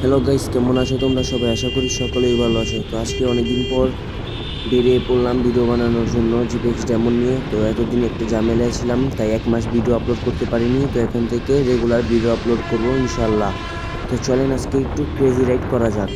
Hello guys, কেমন আছো তোমরা সবাই? আশা করি সকলেই ভালো আছো। তো আজকে অনেকদিন পর বেরিয়ে পড়লাম ভিডিও বানানোর জন্য জিপিএক্স ডেমন নিয়ে। তো এতদিন একটু ঝামেলায় ছিলাম, তাই 1 মাস ভিডিও আপলোড করতে পারিনি। তো এখন থেকে রেগুলার ভিডিও আপলোড করবো ইনশাল্লাহ। তো চলেন আজকে একটু ক্রেজি রাইড করা যাক।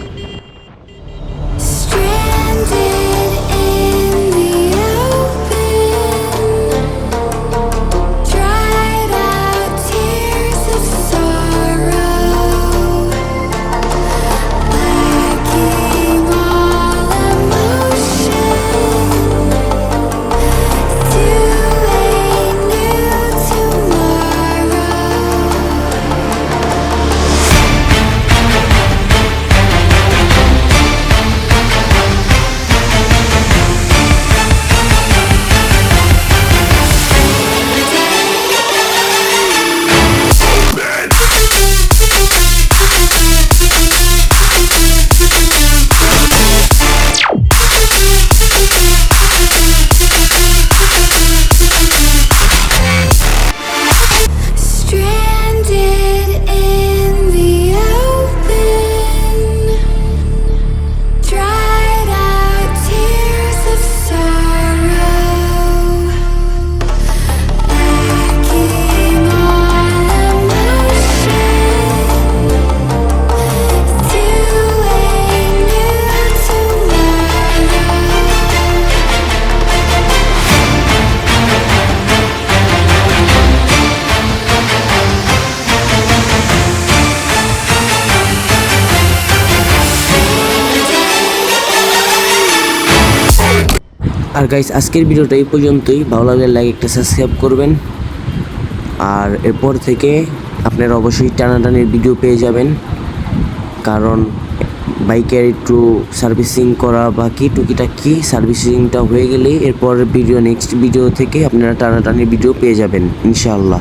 আর গাইস, আজকের ভিডিওটা এই পর্যন্তই। ভালো লাগলে লাইক একটা সাবস্ক্রাইব করবেন। আর এরপর থেকে আপনারা অবশ্যই টানাটানির ভিডিও পেয়ে যাবেন, কারণ বাইকের একটু সার্ভিসিং করা বাকি, টুকিটাকি সার্ভিসিংটা হয়ে গেলেই এরপর নেক্সট ভিডিও থেকে আপনারা টানাটানির ভিডিও পেয়ে যাবেন ইনশাআল্লাহ।